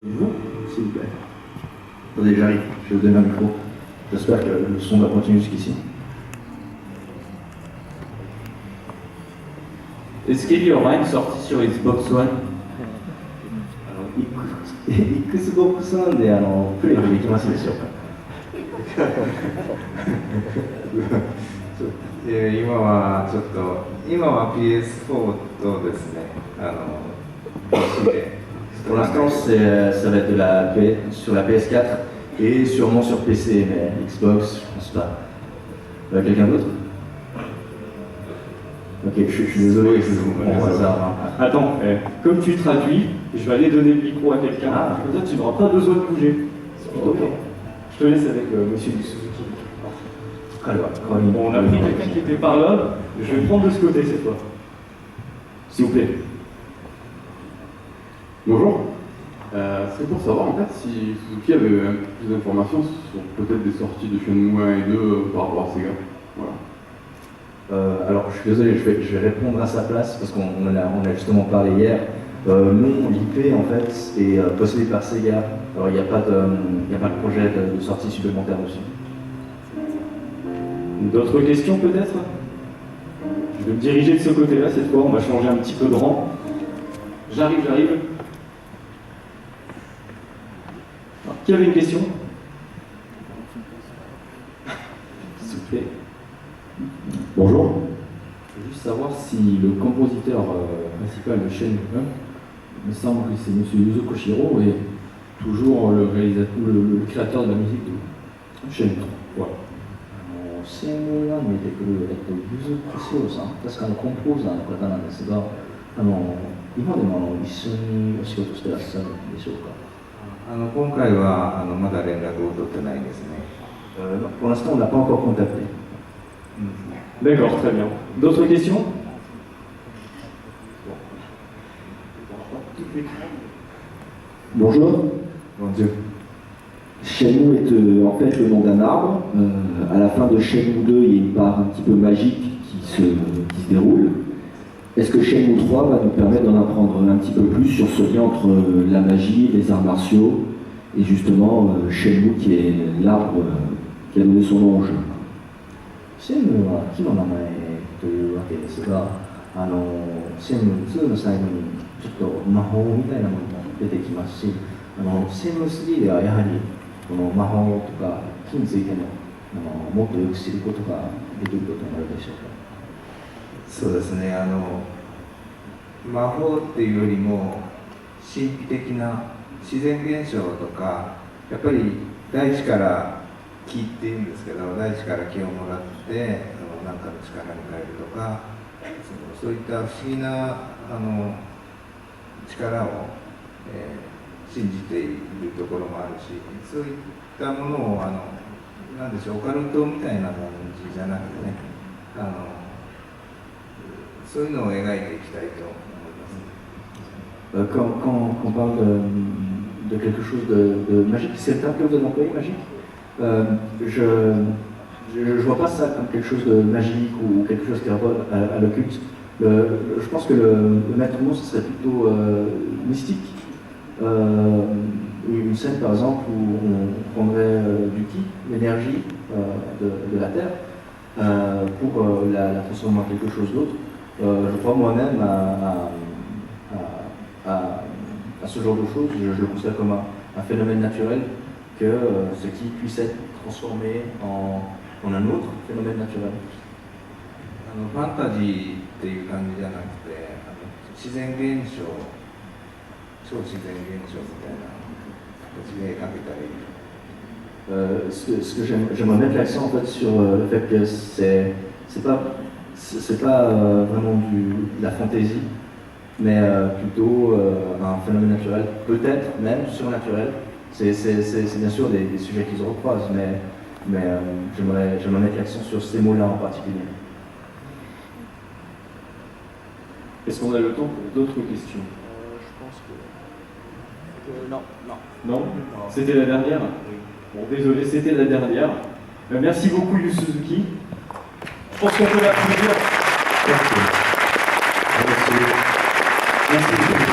Vous, s'il vous plaît. Attendez, j'arrive, je vais vous donner un micro. J'espère que le son va continuer jusqu'ici. Est-ce qu'il y aura une sortie sur Xbox One? Xbox One でプレイできますでしょうか。今は PS4 とですね、PC で。Pour l'instant, ça va être sur la PS4 et sûrement sur PC, mais Xbox, je pense pas. Quelqu'un d'autre? Ok, je suis désolé, je vous prends au hasard. Hein. Attends, comme tu traduis, je vais aller donner le micro à quelqu'un. Comme ça, tu n'auras pas besoin de bouger. C'est plutôt bien. Je te laisse avec monsieur Suzuki. Bon, on a pris quelqu'un qui était par là. Je vais prendre de ce côté cette fois. S'il vous plaît. Bonjour. C'est pour savoir en fait si Suzuki avait un peu plus d'informations sur peut-être des sorties de Shenmue 1 et 2 par rapport à Sega. Voilà. Alors je suis désolé, je vais répondre à sa place parce qu'on a justement parlé hier. Non, l'IP en fait est possédé par Sega. Alors il n'y a pas de projet de sortie supplémentaire dessus. D'autres questions peut-être? Je vais me diriger de ce côté-là cette fois, on va changer un petit peu de rang. J'arrive. Qui avait une question? S'il vous plaît. Bonjour. Je veux juste savoir si le compositeur principal de Shenmue 1, il me semble que c'est M. Yuzo Koshiro, est toujours le créateur de la musique de Shenmue 3. Voilà. シェンムー1に出てくる、ユズコシオさん、確かコンポーザーの方なんですが、今でも一緒にお仕事してらっしゃるんでしょうか。今回はまだ連絡を取ってないですね。Pour l'instant, on n'a pas encore contacté. D'accord, très bien. D'autres questions? Bonjour. Bonjour. Shenmue est en fait le nom d'un arbre. À la fin de Shenmue 2, il y a une part un petit peu magique qui se déroule. Est-ce que Shenmue 3 va nous permettre d'en apprendre un petit peu plus sur ce lien entre la magie, les arts martiaux et justement Shenmue qui est l'arbre qui a donné son nom au jeu? シェンムーは木の名前というわけですが、シェンムー2の最後にちょっと魔法みたいなものも出てきますし、シェンムー3ではやはりこの魔法とか木についてももっとよく知ることができることになるでしょうか。そうですね、魔法っていうよりも神秘的な自然現象とか、やっぱり大地から気っていうんですけど、大地から気をもらって何かの力に変えるとか、そういった不思議な力を、信じているところもあるし、そういったものをなんでしょう、オカルトみたいな感じじゃなくてね、そういうのを描いていきたいと思います。Quand on parle de quelque chose de magique, c'est le terme que vous avez employé, magique. Je vois pas ça comme quelque chose de magique ou quelque chose qui rapporte à l'occulte. Je pense que le maître mot, ce serait plutôt mystique. Une scène par exemple où on prendrait du ki, l'énergie de la terre, pour la transformer en quelque chose d'autre. Je crois moi-même à ce genre de choses. Je le considère comme un phénomène naturel que ce qui puisse être transformé en un autre phénomène naturel. ファンタジーっていう感じじゃなくて、自然現象、超自然現象みたいな形で描けたらいい。Ce que j'aimerais mettre l'accent en fait sur le fait que c'est pas vraiment de la fantaisie, mais plutôt un phénomène naturel, peut-être même surnaturel. C'est bien sûr des sujets qui se recroisent, mais j'aimerais mettre l'accent sur ces mots-là en particulier. Est-ce qu'on a le temps pour d'autres questions? Je pense que... non. Non? C'était la dernière? Bon, désolé, c'était la dernière. Merci beaucoup, Yu Suzuki. Je pense qu'on peut l'applaudir. Merci. Merci.